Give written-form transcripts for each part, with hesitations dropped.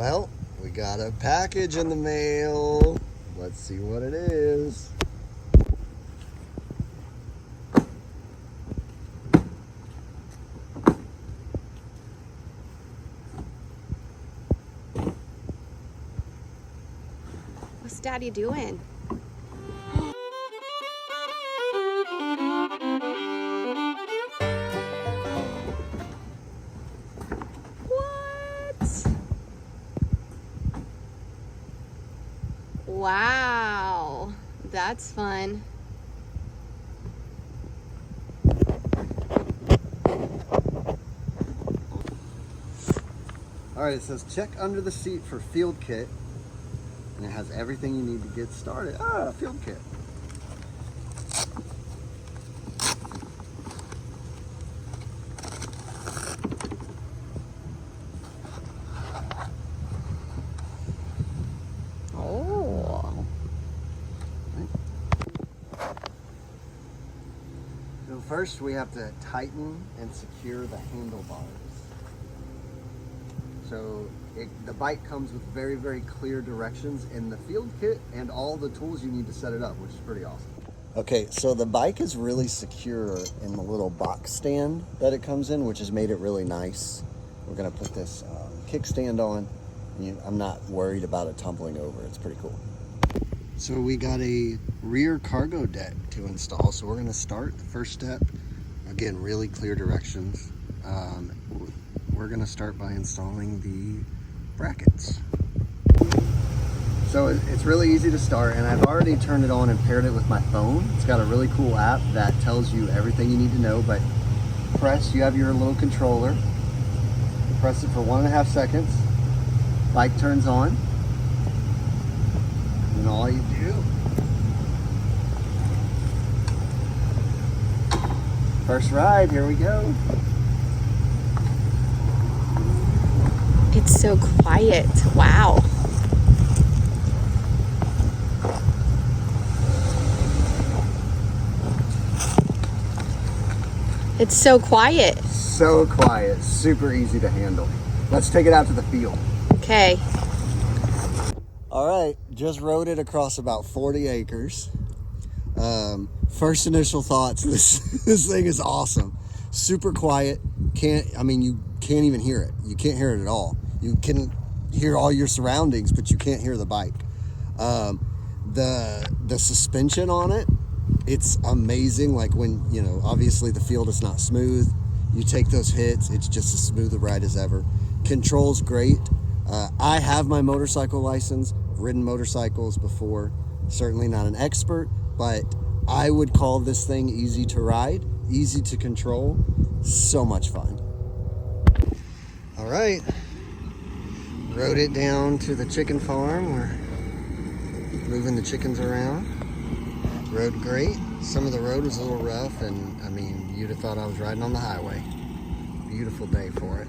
Well, we got a package in the mail. Let's see what it is. What's Daddy doing? What? Wow, that's fun. All right, it says check under the seat for field kit. And it has everything you need to get started. Ah, field kit. Oh. So first we have to tighten and secure the handlebars. So the bike comes with very, very clear directions in the field kit and all the tools you need to set it up, which is pretty awesome. Okay, so the bike is really secure in the little box stand that it comes in, which has made it really nice. We're gonna put this kickstand on. I'm not worried about it tumbling over. It's pretty cool. So we got a rear cargo deck to install. So we're gonna start the first step. Again, really clear directions. We're gonna start by installing the brackets. So it's really easy to start, and I've already turned it on and paired it with my phone. It's got a really cool app that tells you everything you need to know, but you have your little controller. Press it for 1.5 seconds. Bike turns on. And all you do, first ride, here we go. It's so quiet. Wow. It's so quiet. So quiet, super easy to handle. Let's take it out to the field. Okay. All right, just rode it across about 40 acres. First initial thoughts, this thing is awesome. Super quiet. You can't even hear it. You can't hear it at all. You can hear all your surroundings, but you can't hear the bike. The suspension on it, it's amazing. Like when, obviously the field is not smooth. You take those hits, it's just as smooth a ride as ever. Control's great. I have my motorcycle license. I've ridden motorcycles before. Certainly not an expert, but I would call this thing easy to ride, easy to control, so much fun. All right, rode it down to the chicken farm. We're moving the chickens around. Rode great. Some of the road was a little rough, and you'd have thought I was riding on the highway. Beautiful day for it.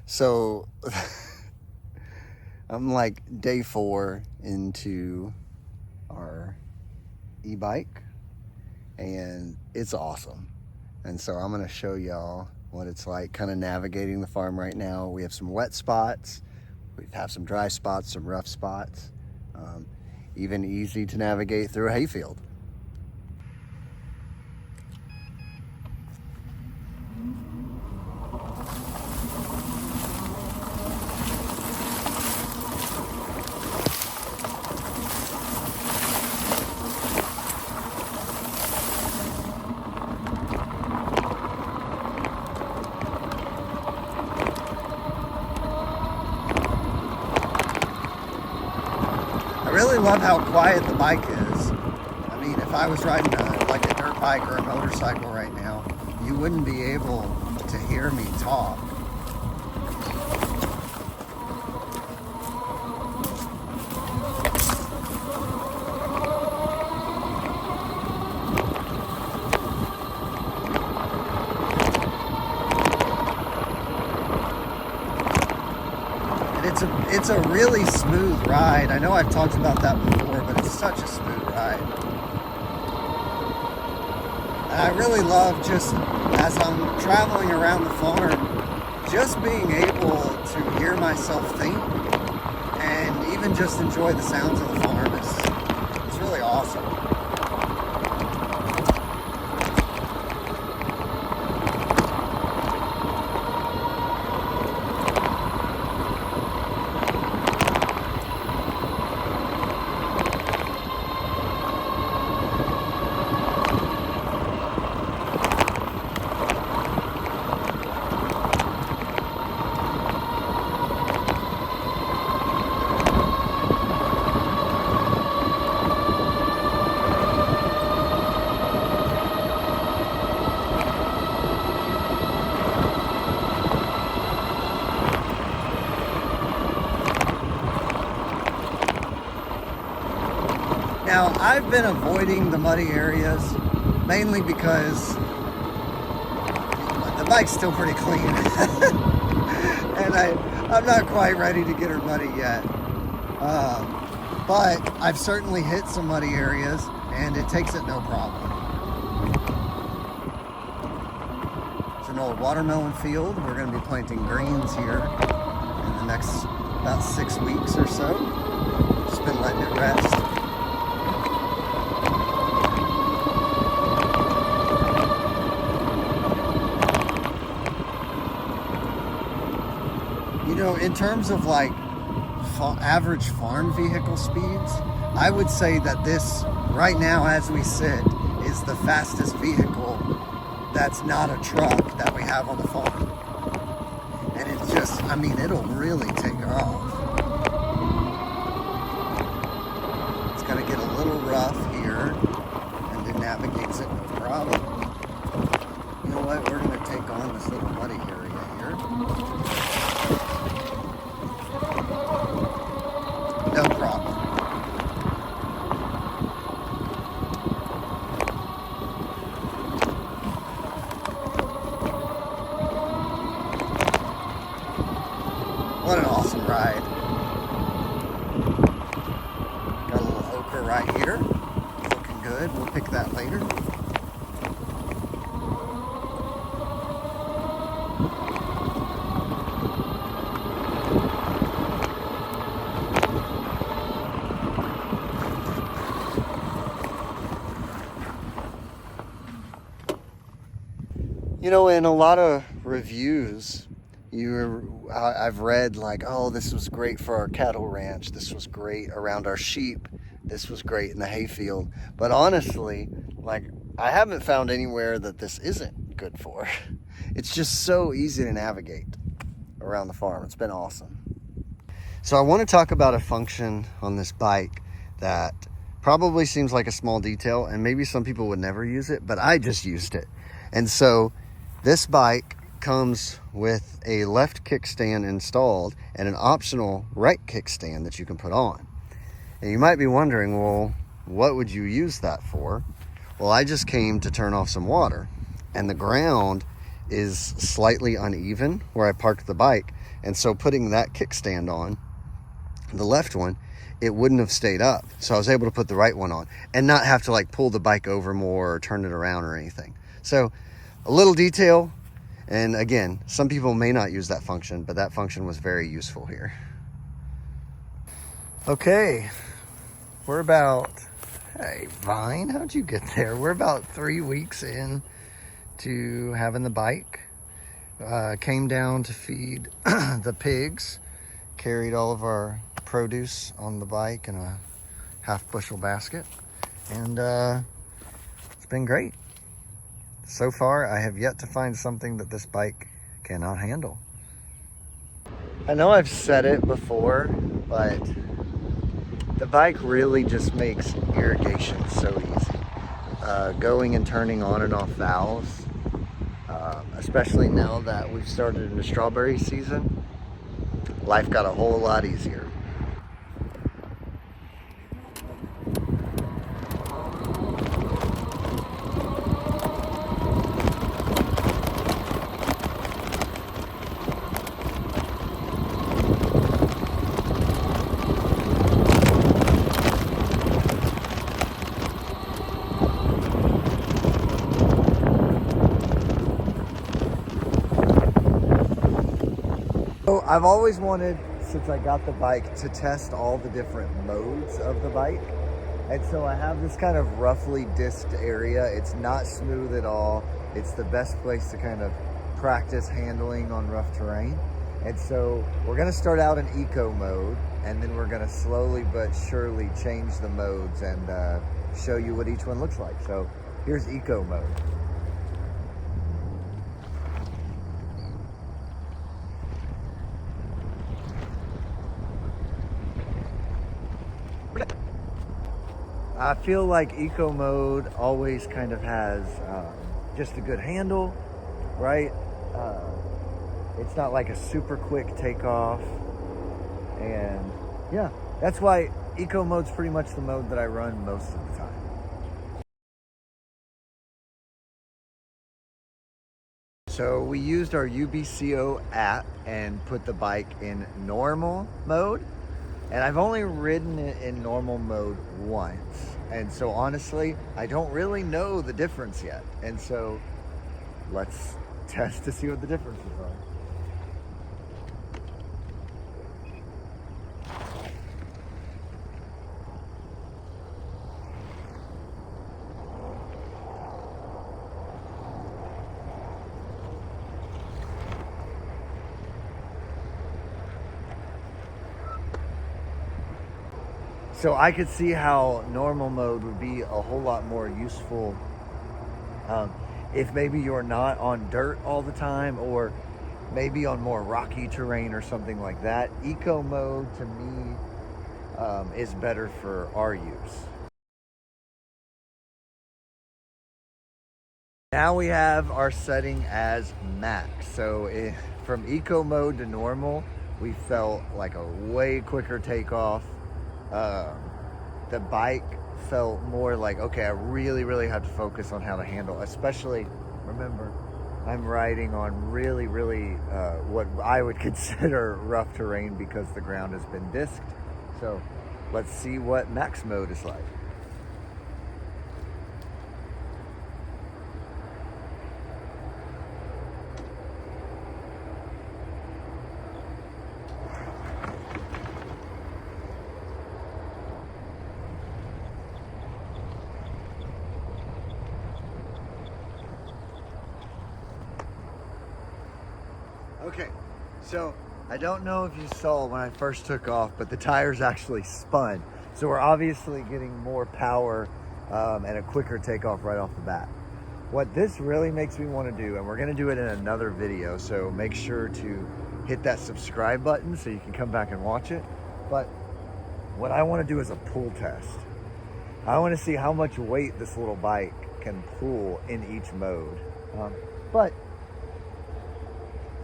So I'm like day 4 into our e-bike, and it's awesome. And so I'm gonna show y'all what it's like kind of navigating the farm right now. We have some wet spots, we have some dry spots, some rough spots, even easy to navigate through a hayfield. I really love how quiet the bike is. If I was riding like a dirt bike or a motorcycle right now, you wouldn't be able to hear me talk. It's a really smooth ride. I know I've talked about that before, but it's such a smooth ride. And I really love, just as I'm traveling around the farm, just being able to hear myself think and even just enjoy the sounds of the farm is really awesome. Now, I've been avoiding the muddy areas mainly because the bike's still pretty clean. And I'm not quite ready to get her muddy yet. But I've certainly hit some muddy areas and it takes it no problem. It's an old watermelon field. We're going to be planting greens here in the next about 6 weeks or so. Just been letting it rest. You know, in terms of like average farm vehicle speeds, I would say that this, right now as we sit, is the fastest vehicle that's not a truck that we have on the farm. And it's just, I mean, it'll really take off. It's gonna get a little rough here, and it navigates it no problem. You know what, we're gonna take on this little muddy area here. No problem. What an awesome ride. Got a little ochre right here. Looking good. We'll pick that later. You know, in a lot of reviews, I've read like, oh, this was great for our cattle ranch. This was great around our sheep. This was great in the hayfield. But honestly, like, I haven't found anywhere that this isn't good for. It's just so easy to navigate around the farm. It's been awesome. So I want to talk about a function on this bike that probably seems like a small detail, and maybe some people would never use it, but I just used it. And so this bike comes with a left kickstand installed and an optional right kickstand that you can put on. And you might be wondering, well, what would you use that for? Well, I just came to turn off some water, and the ground is slightly uneven where I parked the bike. And so putting that kickstand on, the left one, it wouldn't have stayed up. So I was able to put the right one on and not have to like pull the bike over more or turn it around or anything. So a little detail, and again, some people may not use that function, but that function was very useful here. Okay, we're about, hey Vine, how'd you get there? We're about 3 weeks in to having the bike. Came down to feed the pigs, carried all of our produce on the bike in a half bushel basket, and it's been great. So far, I have yet to find something that this bike cannot handle. I know I've said it before, but the bike really just makes irrigation so easy. Going and turning on and off valves, especially now that we've started in the strawberry season, life got a whole lot easier. So I've always wanted, since I got the bike, to test all the different modes of the bike. And so I have this kind of roughly disked area. It's not smooth at all. It's the best place to kind of practice handling on rough terrain. And so we're gonna start out in eco mode, and then we're gonna slowly but surely change the modes and show you what each one looks like. So here's eco mode. I feel like eco mode always kind of has just a good handle, right? It's not like a super quick takeoff. And yeah, that's why eco mode's pretty much the mode that I run most of the time. So we used our UBCO app and put the bike in normal mode. And I've only ridden it in normal mode once. And so honestly, I don't really know the difference yet. And so let's test to see what the differences are. So I could see how normal mode would be a whole lot more useful if maybe you're not on dirt all the time, or maybe on more rocky terrain or something like that. Eco mode to me is better for our use. Now we have our setting as max. So from eco mode to normal, we felt like a way quicker takeoff. The bike felt more like, okay, I really have to focus on how to handle, especially, remember, I'm riding on really what I would consider rough terrain because the ground has been disked. So let's see what max mode is like. Okay, so I don't know if you saw when I first took off, but the tires actually spun. So we're obviously getting more power and a quicker takeoff right off the bat. What this really makes me want to do, and we're going to do it in another video, so make sure to hit that subscribe button so you can come back and watch it. But what I want to do is a pull test. I want to see how much weight this little bike can pull in each mode. But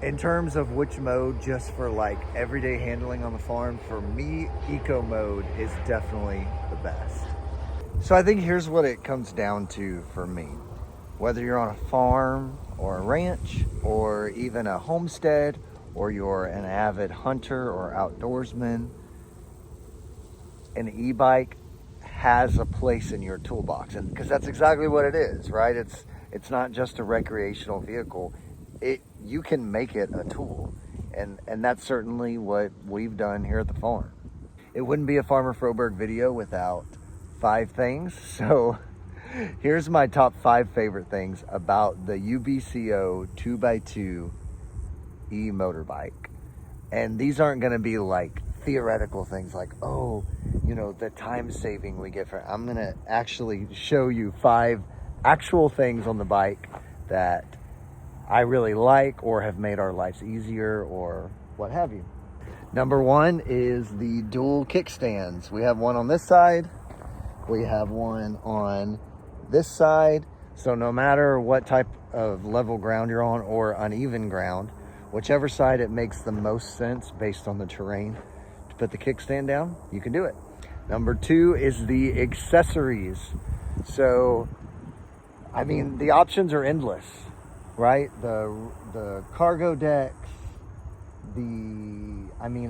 in terms of which mode, just for like everyday handling on the farm, for me, eco mode is definitely the best. So I think here's what it comes down to for me. Whether you're on a farm or a ranch or even a homestead, or you're an avid hunter or outdoorsman, an e-bike has a place in your toolbox. And because that's exactly what it is, right? It's not just a recreational vehicle. You can make it a tool, and that's certainly what we've done here at the farm. It wouldn't be a Farmer Froberg video without 5 things. So here's my top 5 favorite things about the UBCO 2x2 e-motorbike. And these aren't going to be like theoretical things like, oh, you know, the time saving we get for. I'm going to actually show you 5 actual things on the bike that I really like or have made our lives easier or what have you. Number 1 is the dual kickstands. We have one on this side. We have one on this side. So no matter what type of level ground you're on or uneven ground, whichever side it makes the most sense based on the terrain to put the kickstand down, you can do it. Number 2 is the accessories. So, I mean, the options are endless. Right? The cargo decks,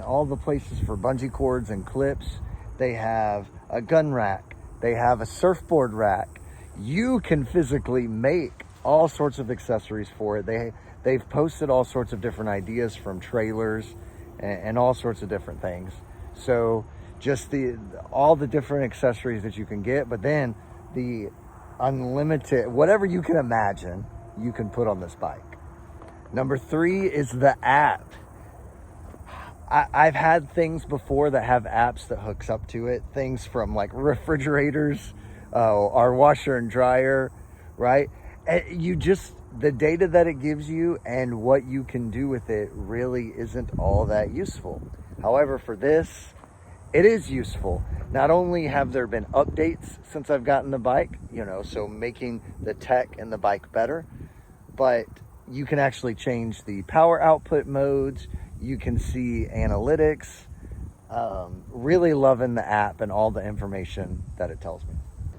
all the places for bungee cords and clips. They have a gun rack. They have a surfboard rack. You can physically make all sorts of accessories for it. They've posted all sorts of different ideas, from trailers and all sorts of different things. So just all the different accessories that you can get, but then the unlimited, whatever you can imagine, you can put on this bike. Number 3 is the app. I've had things before that have apps that hooks up to it. Things from like refrigerators, our washer and dryer, right? The data that it gives you and what you can do with it really isn't all that useful. However, for this, it is useful. Not only have there been updates since I've gotten the bike, so making the tech and the bike better, but you can actually change the power output modes. You can see analytics. Really loving the app and all the information that it tells me.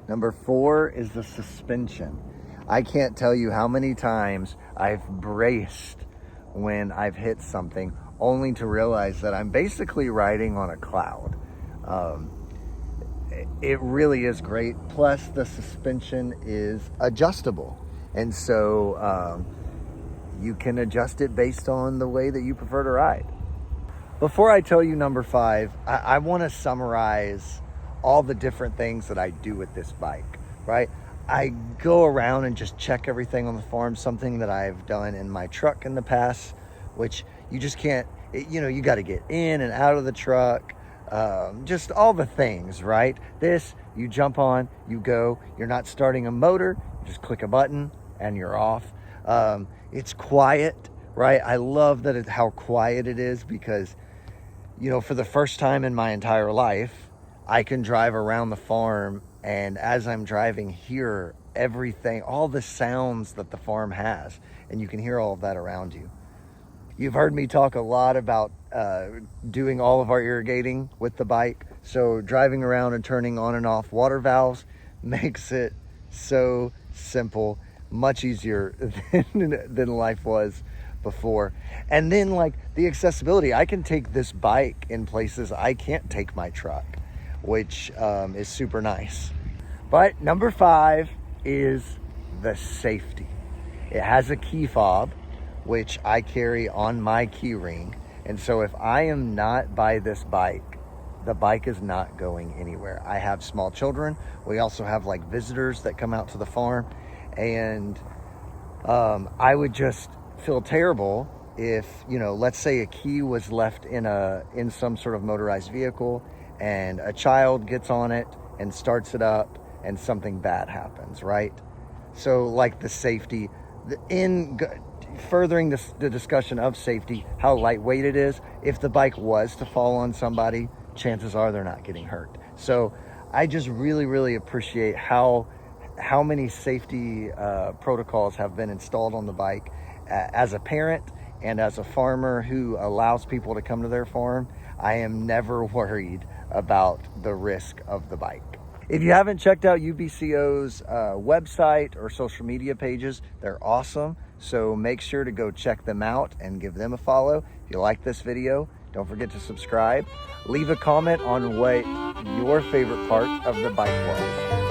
Number 4 is the suspension. I can't tell you how many times I've braced when I've hit something only to realize that I'm basically riding on a cloud. It really is great. Plus the suspension is adjustable. And so you can adjust it based on the way that you prefer to ride. Before I tell you number 5, I want to summarize all the different things that I do with this bike, right? I go around and just check everything on the farm, something that I've done in my truck in the past, which you just can't, you got to get in and out of the truck, just all the things, right? This, you jump on, you go, you're not starting a motor, you just click a button and you're off. It's quiet, right? I love that how quiet it is because, for the first time in my entire life, I can drive around the farm, and as I'm driving, hear everything, all the sounds that the farm has, and you can hear all of that around you. You've heard me talk a lot about doing all of our irrigating with the bike. So driving around and turning on and off water valves makes it so simple, much easier than life was before. And then like the accessibility, I can take this bike in places I can't take my truck, which is super nice. But number 5 is the safety. It has a key fob, which I carry on my key ring. And so if I am not by this bike, the bike is not going anywhere. I have small children. We also have like visitors that come out to the farm. And I would just feel terrible if, let's say a key was left in some sort of motorized vehicle and a child gets on it and starts it up and something bad happens, right? So like the safety, furthering the discussion of safety, how lightweight it is. If the bike was to fall on somebody, chances are they're not getting hurt. So I just really, really appreciate how many safety protocols have been installed on the bike. As a parent and as a farmer who allows people to come to their farm, I am never worried about the risk of the bike. If you haven't checked out UBCO's website or social media pages, they're awesome. So make sure to go check them out and give them a follow. If you like this video, don't forget to subscribe. Leave a comment on what your favorite part of the bike was.